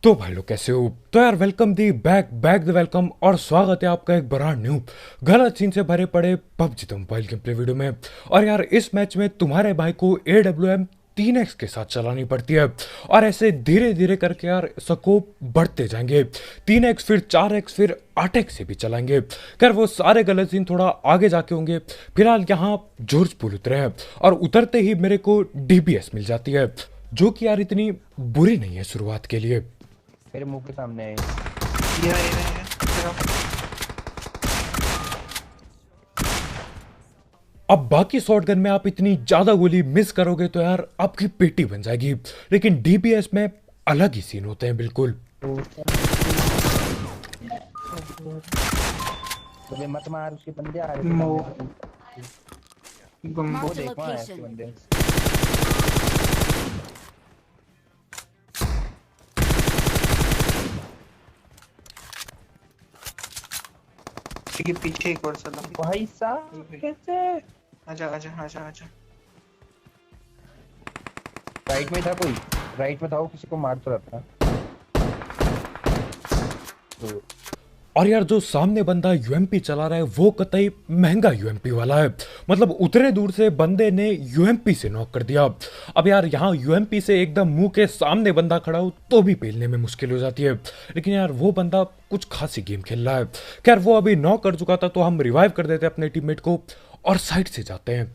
तो भाई लोग कैसे हो। तो यार welcome the back back the welcome और स्वागत है आपका एक ब्रांड न्यू गलत सीन से भरे पड़े PUBG the mobile game play video में। और यार इस मैच में तुम्हारे भाई को AWM 3x के साथ चलानी पड़ती है और ऐसे धीरे धीरे करके यार स्कोप बढ़ते जाएंगे। 3x फिर 4x फिर 8x से भी चलाएंगे। खैर वो सारे गलत सीन थोड़ा आगे जाके होंगे। फिलहाल यहाँ जॉर्ज पुल उतरे हैं और उतरते ही मेरे को DBS मिल जाती है, जो कि यार इतनी बुरी नहीं है शुरुआत के लिए। मेरे मुंह के सामने है। ये रहे हैं चलो। अब बाकी शॉटगन में आप इतनी ज्यादा गोली मिस करोगे तो यार आपकी पेटी बन जाएगी, लेकिन DBS में अलग ही सीन होते हैं बिल्कुल। मुझे मत मार, उसके बंदे आ रहे मो हैं। गम वो Marked a देख वहाँ है उसके location. बंदे। के पीछे एक और चला। भाई साहब कैसे? आजा आजा आजा आजा। राइट में था कोई, राइट में था, वो किसी को मार तो रहा था। तो और यार जो सामने बंदा UMP चला रहा है वो कतई महंगा UMP वाला है, मतलब उतने दूर से बंदे ने UMP से नॉक कर दिया। अब यार यहाँ UMP से एकदम मुंह के सामने बंदा खड़ा हो तो भी पेलने में मुश्किल हो जाती है, लेकिन यार वो बंदा कुछ खासी गेम खेल रहा है। खैर वो अभी नॉक कर चुका था तो हम रिवाइव कर देते हैं अपने टीममेट को और साइड से जाते हैं।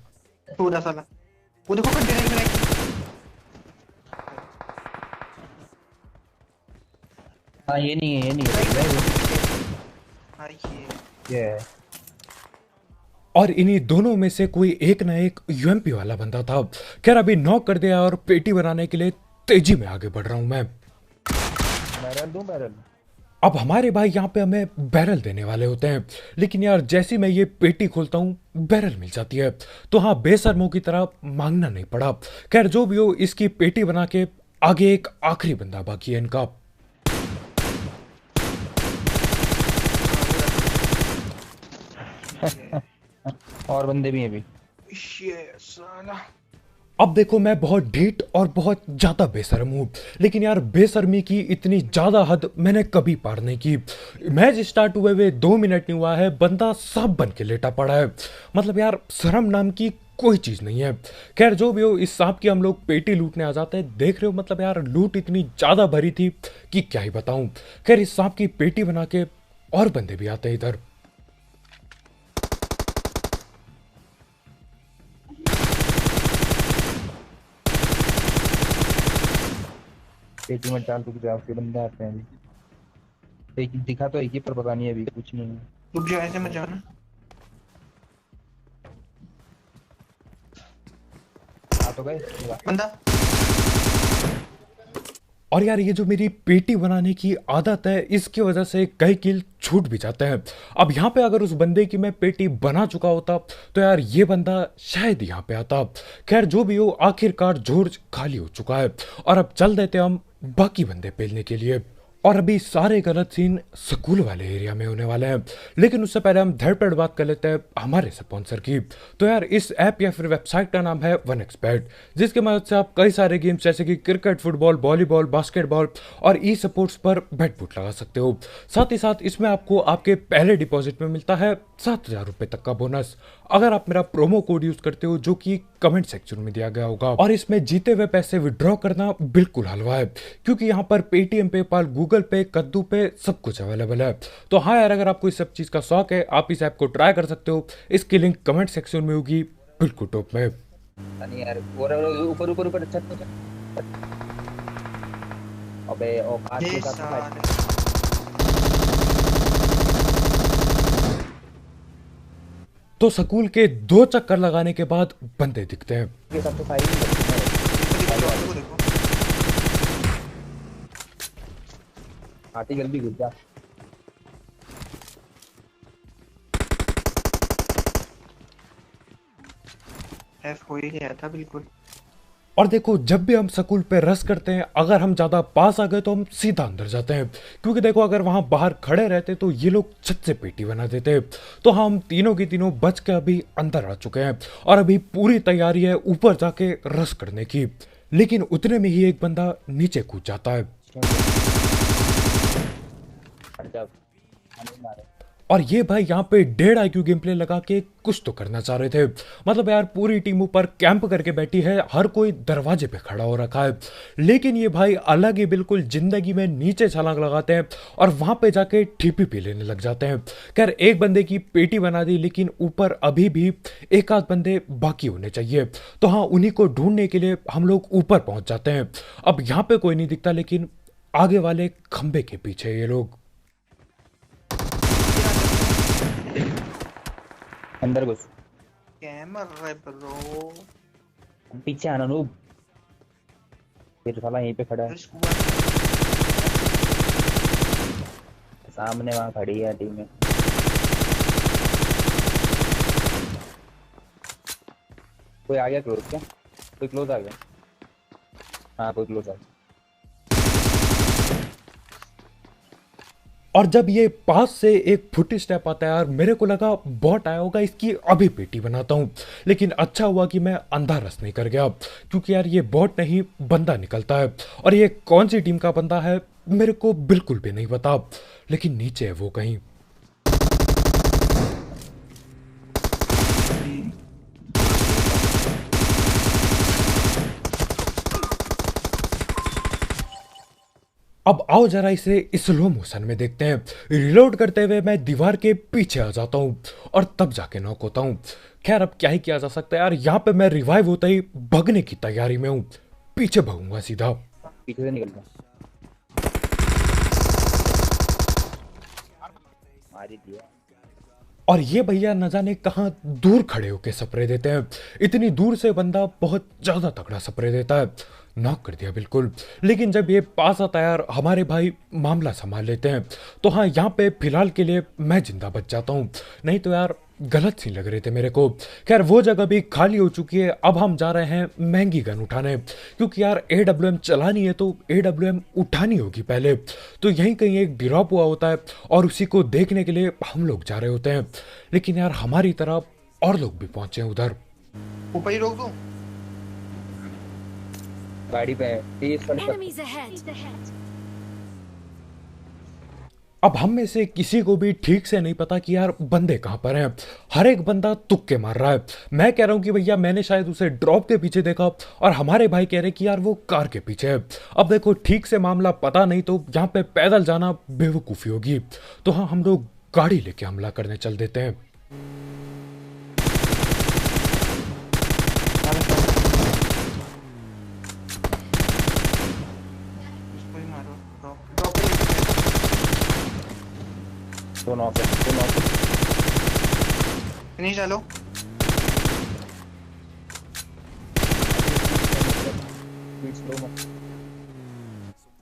पूरा साला वो देखो कंटेनर में रखी। हाँ ये नहीं है, ये नहीं है। भाई ये है। और इन्हीं दोनों में से कोई एक ना एक UMP वाला बंदा था। खैर अभी नॉक कर दिया और पेटी बनाने के लिए तेजी में आगे बढ़ रहा हूं मैं। बैरल दूं, बैरल। अब हमारे भाई यहाँ पे हमें बैरल देने वाले होते हैं, लेकिन यार जैसी मैं ये पेटी खोलता हूँ बैरल मिल जाती है। तो हाँ, बेशर्मों की तरह मांगना नहीं पड़ा। खैर जो भी हो, इसकी पेटी बना के आगे एक आखिरी बंदा बाकी है इनका। और बंदे भी हैं अभी। ये साला अब देखो मैं बहुत ढीठ और बहुत ज्यादा बेशर्म हूँ, लेकिन यार बेशर्मी की इतनी ज्यादा हद मैंने कभी पार नहीं की। मैच स्टार्ट हुए हुए 2 मिनट नहीं हुआ है, बंदा सांप बन के लेटा पड़ा है। मतलब यार शर्म नाम की कोई चीज नहीं है। खैर जो भी हो, इस सांप की हम लोग पेटी लूटने आ जाते हैं। देख रहे हो, मतलब यार लूट इतनी ज्यादा भरी थी कि क्या ही बताऊं। खैर इस सांप की पेटी बना के और बंदे भी आते हैं इधर। पेटी में डाल तो जवाब के बंदे आते हैं अभी। एक दिखा तो एक ही, पर पता नहीं अभी कुछ नहीं है। रुक जाओ, ऐसे मत जाना। आ तो गए बंदा और यार ये जो मेरी पेटी बनाने की आदत है, इसकी वजह से कई किल छूट भी जाते हैं। अब यहाँ पे अगर उस बंदे की मैं पेटी बना चुका होता तो यार ये बंदा शायद यहाँ पे आता। खैर जो भी हो, आखिरकार जॉर्ज खाली हो चुका है और अब चल देते हम बाकी बंदे पेलने के लिए। और अभी सारे गलत सीन स्कूल वाले एरिया में होने वाले हैं, लेकिन उससे पहले हम धड़पड़ बात कर लेते हैं हमारे स्पॉन्सर की। तो यार इस ऐप या फिर वेबसाइट का नाम है 1xBet, जिसके मदद से आप कई सारे गेम्स जैसे कि क्रिकेट, फुटबॉल, वॉलीबॉल, बास्केटबॉल और ई स्पोर्ट्स पर बेट बुट लगा सकते हो। साथ ही साथ इसमें आपको आपके पहले डिपॉजिट में मिलता है 7,000 रुपये तक का बोनस, अगर आप मेरा प्रोमो कोड यूज करते हो, जो कि कमेंट सेक्शन में दिया गया होगा। और इसमें जीते हुए पैसे विड्रॉ करना बिल्कुल हलवा है, क्योंकि यहाँ पर पेटीएम, पेपाल, गूगल पे, कद्दू पे सब कुछ अवेलेबल है। तो हाँ यार, अगर आपको इस सब चीज का शौक है, आप इस ऐप को ट्राई कर सकते हो। इसकी लिंक कमेंट सेक्शन में होगी बिल्कुल टॉप में। नहीं यार, और ऊपर ऊपर ऊपर छत पे छत। अबे ओ काट ये के साथ साला तो स्कूल के 2 चक्कर लगाने के बाद बंदे दिखते हैं। के साथ तो साइड में देखो देखो। आती जल्दी घुस जा। एफ हो ही गया था बिल्कुल। और देखो जब भी हम स्कूल पे रस करते हैं, अगर हम ज्यादा पास आ गए तो हम सीधा अंदर जाते हैं, क्योंकि देखो अगर वहां बाहर खड़े रहते तो ये लोग छत से पेटी बना देते। तो हम तीनों की तीनों बच के अभी अंदर आ चुके हैं और अभी पूरी तैयारी है ऊपर जाके रस करने की। लेकिन उतने में ही एक बंदा नीचे कूद जाता है। जब हमें मारे। और ये भाई यहाँ पे 1.5 IQ गेम प्ले लगा के कुछ तो करना चाह रहे थे। मतलब यार पूरी टीम ऊपर कैंप करके बैठी है, हर कोई दरवाजे पे खड़ा हो रखा है, लेकिन ये भाई अलग ही बिल्कुल जिंदगी में नीचे छलांग लगाते हैं और वहां पे जाके TPP लेने लग जाते हैं। खैर एक बंदे की पेटी बना दी, लेकिन ऊपर अभी भी एक आध बंदे बाकी होने चाहिए। तो हाँ, उन्हीं को ढूंढने के लिए हम लोग ऊपर पहुंच जाते हैं। अब यहाँ पे कोई नहीं दिखता, लेकिन आगे वाले खंबे के पीछे ये लोग। अंदर घुस। क्या मर रहा है ब्रो? पीछे आना नूब। फिर साला यहीं पे खड़ा है। सामने वहां खड़ी है टीम में। कोई आ गया क्लोज क्या? कोई क्लोज आ गया? हाँ कोई क्लोज आ गया। और जब ये पास से एक फुट स्टेप आता है यार, मेरे को लगा बॉट आया होगा, इसकी अभी पेटी बनाता हूँ। लेकिन अच्छा हुआ कि मैं अंधा रस नहीं कर गया, क्योंकि यार ये बॉट नहीं बंदा निकलता है। और ये कौन सी टीम का बंदा है मेरे को बिल्कुल भी नहीं पता, लेकिन नीचे है वो कहीं। अब आओ जरा इसे स्लो मोशन में देखते हैं। रिलोड करते हुए मैं दीवार के पीछे आ जाता हूँ और तब जाके नॉक होता हूँ। खैर अब क्या ही किया जा सकता है यार, यहाँ पे मैं रिवाइव होता ही भगने की तैयारी में हूँ। पीछे भागूंगा सीधा। पीछे से निकल गया। मार ही दिया। और ये भैया न जाने कहाँ दूर खड़े होके स्प्रे देते हैं। इतनी दूर से बंदा बहुत ज्यादा तगड़ा स्प्रे देता है। नॉक कर दिया बिल्कुल। लेकिन जब ये पास आता है यार, हमारे भाई मामला संभाल लेते हैं। तो हाँ, यहाँ पे फिलहाल के लिए मैं जिंदा बच जाता हूँ, नहीं तो यार गलत सी लग रहे थे मेरे को। खैर वो जगह भी खाली हो चुकी है। अब हम जा रहे हैं महंगी गन उठाने, क्योंकि यार AWM चलानी है तो AWM उठानी होगी पहले। तो यहीं कहीं एक ड्रॉप हुआ होता है और उसी को देखने के लिए हम लोग जा रहे होते हैं। लेकिन यार हमारी तरफ और लोग भी पहुंचे हैं उधर। ऊपर ही रोक दूं? गाड़ी पे है। तेज कर। Enemies ahead. अब हम में से किसी को भी ठीक से नहीं पता कि यार बंदे कहाँ पर हैं। हर एक बंदा तुक्के मार रहा है। मैं कह रहा हूँ कि भैया मैंने शायद उसे ड्रॉप के पीछे देखा, और हमारे भाई कह रहे कि यार वो कार के पीछे है। अब देखो ठीक से मामला पता नहीं, तो यहाँ पे पैदल जाना बेवकूफ़ी होगी। तो हाँ, हम लोग गाड़ी लेके हमला करने चल देते हैं। उसको ही मारो। ड्रॉप दो नॉक है। दो नॉक है। फिनिश डालो। स्लो मत।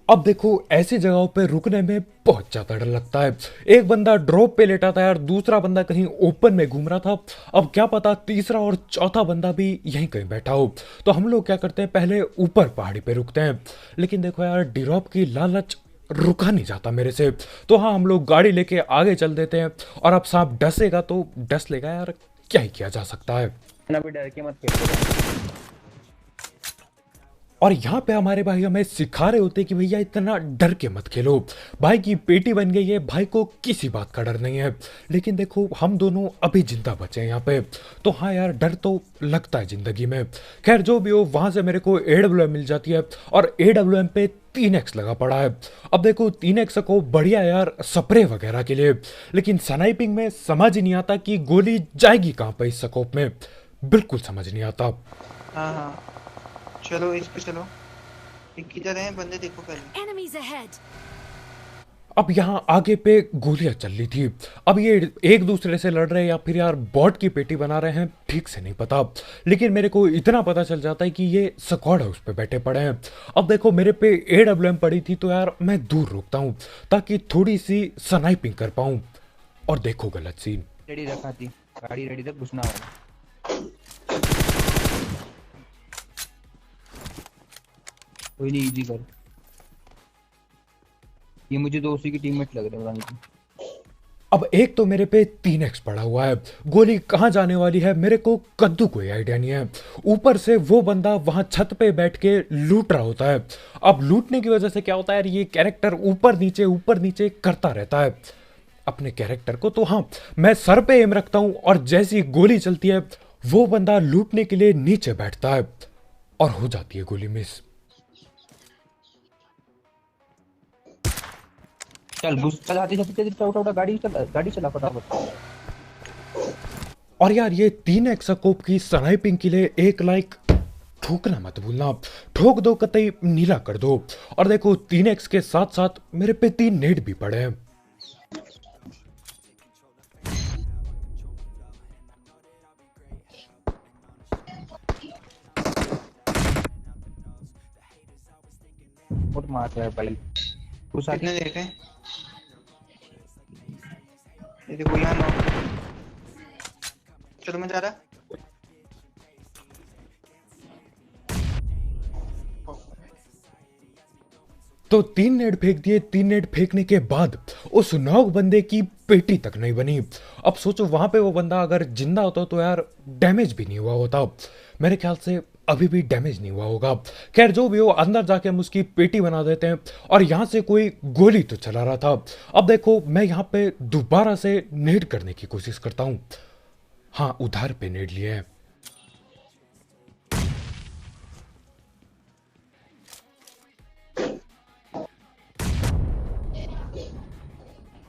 अब देखो ऐसी जगहों पे रुकने में बहुत ज्यादा डर लगता है। एक बंदा ड्रॉप पे लेटा था यार, दूसरा बंदा कहीं ओपन में घूम रहा था। अब क्या पता तीसरा और चौथा बंदा भी यहीं कहीं बैठा हो। तो हम लोग क्या करते हैं, पहले ऊपर पहाड़ी पे रुकते हैं। लेकिन देखो यार, ड्रॉप की लालच रुका नहीं जाता मेरे से। तो हाँ, हम लोग गाड़ी लेके आगे चल देते हैं। और अब सांप डसेगा तो डस लेगा यार, क्या ही किया जा सकता है। ना भी डर के मत खेलो। और यहाँ पे हमारे भाई हमें सिखा रहे होते कि भैया इतना डर के मत खेलो, भाई की पेटी बन गई है, भाई को किसी बात का डर नहीं है। लेकिन देखो हम दोनों अभी जिंदा बचे हैं यहाँ पे। तो हाँ यार, डर तो लगता है जिंदगी में। खैर जो भी हो, वहां से मेरे को AWM मिल जाती है, और AWM पे 3x लगा पड़ा है। अब देखो 3x को बढ़िया यार स्प्रे वगैरह के लिए, लेकिन स्नाइपिंग में समझ ही नहीं आता कि गोली जाएगी कहाँ पे इस स्कोप में, बिल्कुल समझ नहीं आता। हाँ हाँ, चलो इस पे चलो। ये किधर है बंदे, देखो पहले। Enemies ahead. अब यहाँ आगे पे गोलियां चल रही थी। अब ये एक दूसरे से लड़ रहे हैं या फिर यार बॉट की पेटी बना रहे हैं, ठीक से नहीं पता। लेकिन मेरे को इतना पता चल जाता है कि ये स्क्वाड हाउस पे बैठे पड़े हैं। अब देखो मेरे पे AWM पड़ी थी, तो यार मैं दूर रुकता हूँ ताकि थोड़ी सी स्नाइपिंग कर पाऊँ। और देखो गलत सीन। रेडी रखा थी। गाड़ी रेडी तक घुसना होगा। कोई नहीं, इजी कर। ये मुझे तो उसी की टीममेट लग रहे हैं। अब एक तो मेरे पे 3x पड़ा हुआ है, गोली कहाँ जाने वाली है मेरे को कद्दू कोई आइडिया नहीं है। ऊपर से वो बंदा वहां छत पे बैठ के लूट रहा होता है। अब लूटने की वजह से क्या होता है यार, ये कैरेक्टर ऊपर नीचे करता रहता है अपने कैरेक्टर को। तो हाँ, मैं सर पे एम रखता हूं और जैसी गोली चलती है वो बंदा लूटने के लिए नीचे बैठता है और हो जाती है गोली मिस। चल घुस, चल आते जाते तेरी उठा उठा गाड़ी चला फटाफट। और यार ये 3x स्कोप की स्नाइपिंग के लिए एक लाइक ठोकना मत भूलना, ठोक दो कतई नीला कर दो। और देखो 3x के साथ साथ मेरे पे 3 नेट भी पड़े हैं। और मार रहा है भाई घुस आके। कितने देखे? ये देखो यहाँ नो। चलो मैं जा रहा। तो 3 नेट फेंक दिए। 3 नेट फेंकने के बाद उस नॉक बंदे की पेटी तक नहीं बनी। अब सोचो वहां पे वो बंदा अगर जिंदा होता तो यार डैमेज भी नहीं हुआ होता। मेरे ख्याल से अभी भी डैमेज नहीं हुआ होगा। खैर जो भी हो, अंदर जाके हम उसकी पेटी बना देते हैं। और यहां से कोई गोली तो चला रहा था। अब देखो मैं यहां पे दोबारा से नेट करने की कोशिश करता हूं। हाँ, उधार पे नेट लिए हैं।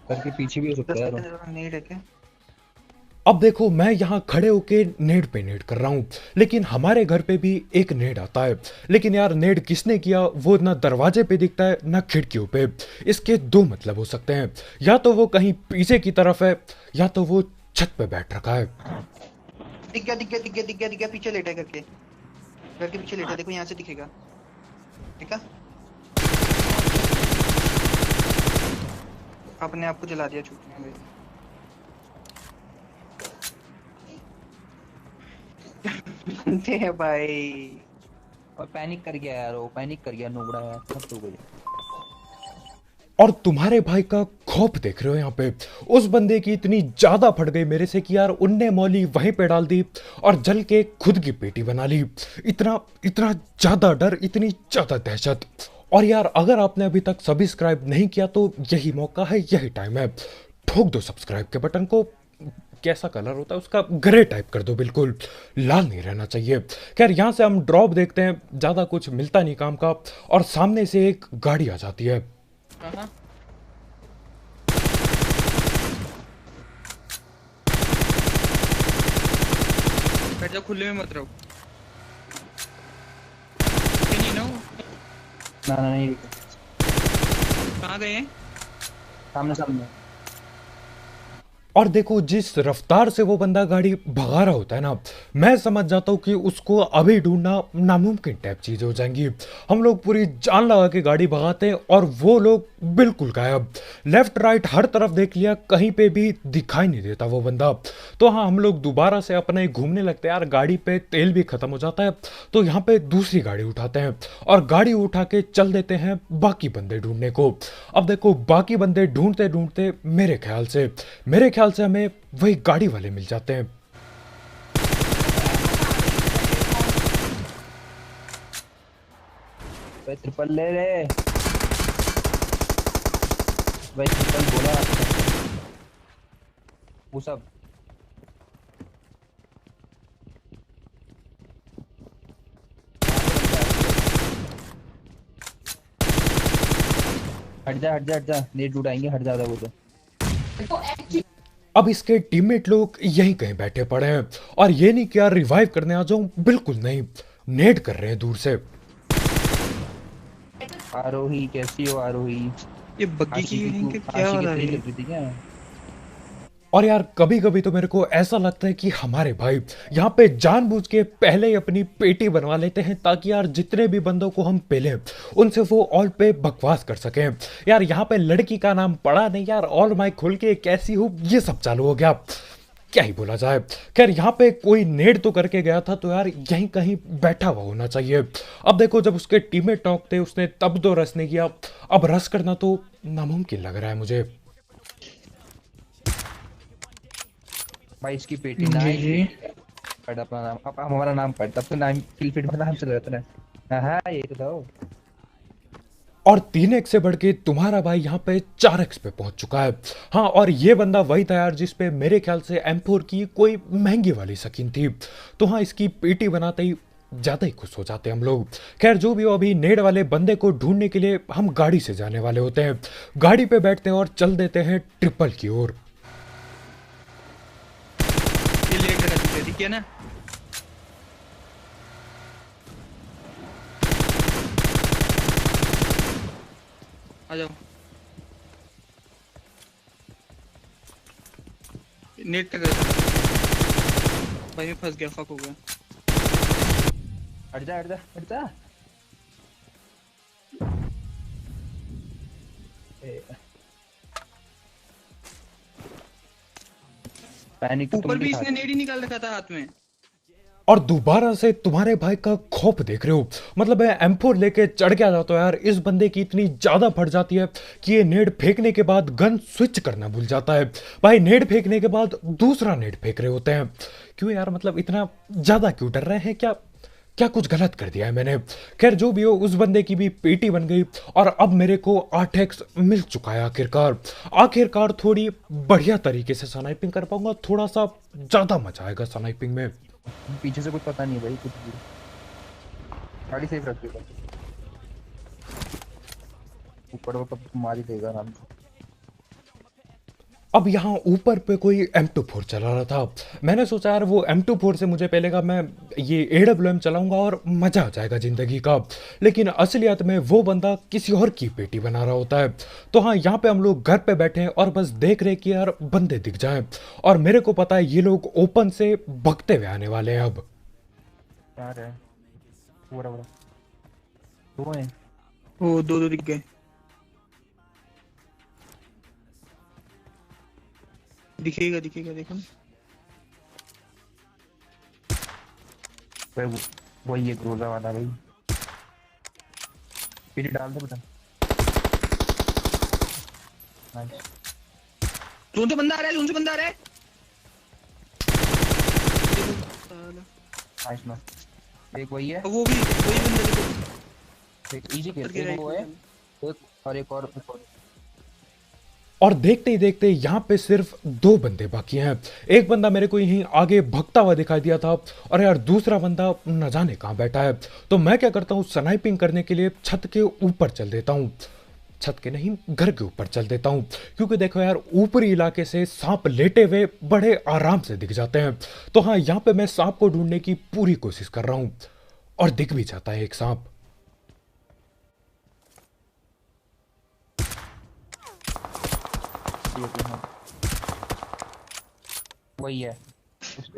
करके पीछे भी हो सकता 10 है यार। सेकंड नीड है क्या? अब देखो मैं यहाँ खड़े होके नेड पे नेड कर रहा हूँ, लेकिन हमारे घर पे भी एक नेड आता है। लेकिन यार नेड किसने किया वो ना दरवाजे पे दिखता है ना खिड़कियों पे। इसके दो मतलब हो सकते हैं, या तो वो कहीं पीछे की तरफ है या तो वो छत पे बैठ रखा है। दिख गया दिख गया दिख गया दिख गया दिख गया, पीछे लेटा है करके, घर के पीछे लेटा है, देखो यहाँ से दिखेगा। ठीक है, अपने आप को जला दिया छुट्टी में। बनते हैं भाई। और पैनिक कर गया यार, वो पैनिक कर गया नुबड़ा यार, सब तो गई। और तुम्हारे भाई का खौफ देख रहे हो यहाँ पे। उस बंदे की इतनी ज्यादा फट गई मेरे से कि यार उनने मौली वहीं पे डाल दी और जल के खुद की पेटी बना ली। इतना इतना ज्यादा डर, इतनी ज्यादा दहशत। और यार अगर आपने अभी तक सब्सक्राइब नहीं किया तो यही मौका है, यही टाइम है। ठोक दो सब्सक्राइब के बटन को। कैसा कलर होता है उसका, ग्रे टाइप कर दो, बिल्कुल लाल नहीं रहना चाहिए। खैर यहाँ से हम ड्रॉप देखते हैं, ज्यादा कुछ मिलता नहीं काम का। और सामने से एक गाड़ी आ जाती है। बैठ जाओ, खुले में मत रहो। नहीं ना, ना नहीं, कहाँ गए हैं? सामने सामने। और देखो जिस रफ्तार से वो बंदा गाड़ी भगा रहा होता है ना, मैं समझ जाता हूँ कि उसको अभी ढूंढना नामुमकिन टाइप चीजें हो जाएंगी। हम लोग पूरी जान लगा के गाड़ी भगाते हैं और वो लोग बिल्कुल गायब। लेफ्ट राइट हर तरफ देख लिया, कहीं पे भी दिखाई नहीं देता वो बंदा। तो हाँ, हम लोग दोबारा से अपने घूमने लगते हैं। यार गाड़ी पे तेल भी खत्म हो जाता है, तो यहाँ पे दूसरी गाड़ी उठाते हैं और गाड़ी उठा के चल देते हैं बाकी बंदे ढूंढने को। अब देखो बाकी बंदे ढूंढते ढूंढते मेरे ख्याल से हमें वही गाड़ी वाले मिल जाते हैं। भाई ट्रिपल ले रे भाई, ट्रिपल बोला वो सब। हट जा हट जा हट जा, नेट उड़ाएंगे, हट जा वो तो। अब इसके टीममेट लोग यहीं कहीं बैठे पड़े हैं और ये नहीं कि यार रिवाइव करने आ जाऊं, बिल्कुल नहीं, नेट कर रहे हैं दूर से। आरोही कैसी हो आरोही? ये बग्गी की लिंक क्या हो रहा है? और यार कभी कभी तो मेरे को ऐसा लगता है कि हमारे भाई यहाँ पे जानबूझ के पहले ही अपनी पेटी बनवा लेते हैं ताकि यार जितने भी बंदों को हम पेले उनसे वो ऑल पे बकवास कर सकें। यार यहाँ पे लड़की का नाम पड़ा नहीं यार, ऑल माइक खोल के कैसी हूँ ये सब चालू हो गया, क्या ही बोला जाए। खैर यहाँ पे कोई नेड तो करके गया था तो यार यहीं कहीं बैठा हुआ होना चाहिए। अब देखो जब उसके टीममेट टॉक थे उसने तब तो रस नहीं किया, अब रस करना तो नामुमकिन लग रहा है मुझे। भाई इसकी पेटी ना जी जी। पढ़ अपना नाम, अब हमारा नाम पढ़, तब तो नाम किल फीड में नाम चल रहा था ना। हाँ ये तो दो। और 3x से बढ़ के तुम्हारा भाई यहाँ पे 4x पे पहुंच चुका है। हाँ, और ये बंदा वही था यार जिस पे मेरे ख्याल से M4 की कोई महंगी वाली स्किन थी। तो हाँ, इसकी पेटी बनाते ही ज्यादा ही खुश हो जाते हम लोग। खैर जो भी हो, अभी नेड वाले बंदे को ढूंढने के लिए हम गाड़ी से जाने वाले होते हैं। गाड़ी पे बैठते हैं और चल देते हैं ट्रिपल की ओर। ये लेट है, ठीक है ना? आ जाओ। नेट कर रहा था भाई, मैं फंस गया, फक हो गया। हट जा हट जा हट जा। पैनिक तो ऊपर तुम भी भी इसने खा। नेट ही निकाल रखा था हाथ में। और दोबारा से तुम्हारे भाई का खौफ देख रहे हो। मतलब मैं M4 लेके चढ़ के आ जाता हूँ यार, इस बंदे की इतनी ज्यादा फट जाती है कि ये नेड फेंकने के बाद गन स्विच करना भूल जाता है। भाई नेड फेंकने के बाद दूसरा नेड फेंक रहे होते हैं। क्यों यार, मतलब इतना ज्यादा क्यों डर रहे हैं? क्या क्या कुछ गलत कर दिया है मैंने? खैर जो भी हो, उस बंदे की भी पेटी बन गई और अब मेरे को 8x मिल चुका है आखिरकार। आखिरकार थोड़ी बढ़िया तरीके से स्नाइपिंग कर पाऊंगा, थोड़ा सा ज्यादा मजा आएगा स्नाइपिंग में। पीछे से कुछ पता नहीं भाई, कुछ भी। गाड़ी सेफ रख देगा, ऊपर वो कब मार ही देगा आराम से। अब यहाँ ऊपर पे कोई M24 चला रहा था। मैंने सोचा यार वो M24 से मुझे पहले का मैं ये AWM चलाऊंगा और मजा आ जाएगा जिंदगी का। लेकिन असलियत में वो बंदा किसी और की पेटी बना रहा होता है। तो हाँ, यहाँ पे हम लोग घर पे बैठे हैं और बस देख रहे कि यार बंदे दिख जाएं। और मेरे को पता है ये लोग ओपन से भगते हुए आने वाले हैं अब। यार है पूरा पूरा दो हैं। वो दो दो दिख गए। दिखेगा दिखेगा, देखो ना। भाई वही एक रोजा वाला भाई, पीछे डाल दे बेटा। नाइस। जोन से बंदा आ रहा है, जोन से बंदा आ रहा है। देखो, साला। नाइस ना, एक वही है, अब वो भी वही बंदा, देखो एक इजी करके खेल, एक वो है, राइट। एक और एक और। और देखते ही देखते यहाँ पे सिर्फ 2 बंदे बाकी हैं। एक बंदा मेरे को यहीं आगे भगता हुआ दिखाई दिया था और यार दूसरा बंदा न जाने कहाँ बैठा है। तो मैं क्या करता हूँ, स्नाइपिंग करने के लिए छत के ऊपर चल देता हूँ। छत के नहीं, घर के ऊपर चल देता हूँ। क्योंकि देखो यार, ऊपरी इलाके से सांप लेटे हुए बड़े आराम से दिख जाते हैं। तो हाँ, यहाँ पे मैं सांप को ढूंढने की पूरी कोशिश कर रहा हूँ और दिख भी जाता है एक सांप। वही है,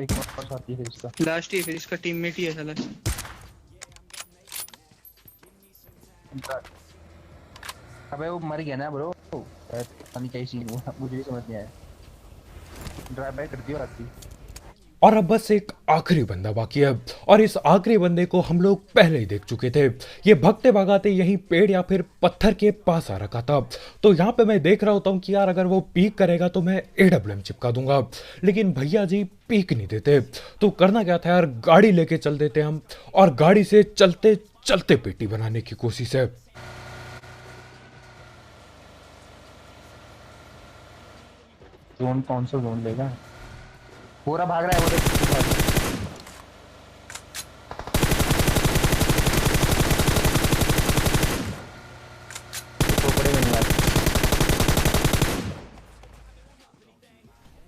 एक और साथी है इसका। लास्ट ही है, फिर इसका टीममेट ही है साला। अबे वो मर गया ना ब्रो, पता नहीं क्या सीन हुआ, मुझे भी समझ नहीं आया। ड्राइव बाय कर दियो आती। और अब बस एक आखिरी बंदा बाकी है और इस आखिरी बंदे को हम लोग पहले ही देख चुके थे। ये भगते भगाते यहीं पेड़ या फिर पत्थर के पास आ रखा था। तो यहाँ पे मैं देख रहा होता हूँ कि यार अगर वो पीक करेगा तो मैं AWM चिपका दूंगा। लेकिन भैया जी पीक नहीं देते। तो करना क्या था यार, गाड़ी लेके चल देते हम और गाड़ी से चलते चलते पेटी बनाने की कोशिश है। जोन कौन सा जोन लेगा? पूरा भाग रहा है वो तो।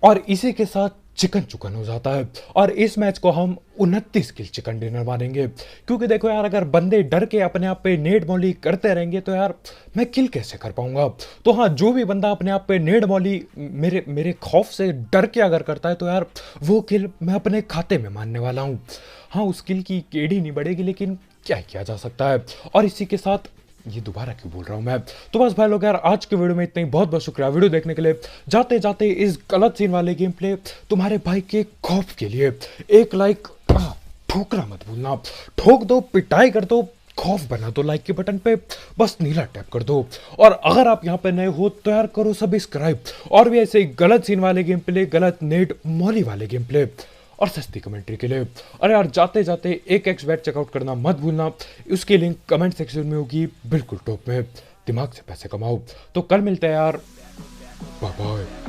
और इसी के साथ चिकन चुकन हो जाता है और इस मैच को हम 29 किल चिकन डिनर मानेंगे। क्योंकि देखो यार, अगर बंदे डर के अपने आप पे नेड मौली करते रहेंगे तो यार मैं किल कैसे कर पाऊंगा। तो हाँ, जो भी बंदा अपने आप पे नेड मौली मेरे खौफ से डर के अगर करता है तो यार वो किल मैं अपने खाते में मानने वाला हूँ। हाँ, उस किल की केडी नहीं बढ़ेगी, लेकिन क्या किया जा सकता है। और इसी के साथ ये दोबारा क्यों बोल रहा हूँ मैं। तो बस भाई लोग यार, आज के वीडियो में इतना ही। बहुत बहुत शुक्रिया वीडियो देखने के लिए। जाते जाते इस गलत सीन वाले गेम प्ले तुम्हारे भाई के खौफ के लिए एक लाइक ठोकना मत भूलना। ठोक दो, पिटाई कर दो, खौफ बना दो लाइक के बटन पे, बस नीला टैप कर दो। और अगर आप यहाँ पे नए हो तो यार करो सब्सक्राइब, और भी ऐसे गलत सीन वाले गेम प्ले, गलत नेट मॉली वाले गेम प्ले और सस्ती कमेंट्री के लिए। अरे यार जाते जाते एक एक्स चेकआउट करना मत भूलना, उसकी लिंक कमेंट सेक्शन में होगी बिल्कुल टॉप में। दिमाग से पैसे कमाओ। तो कल मिलते हैं यार, बाय बाय।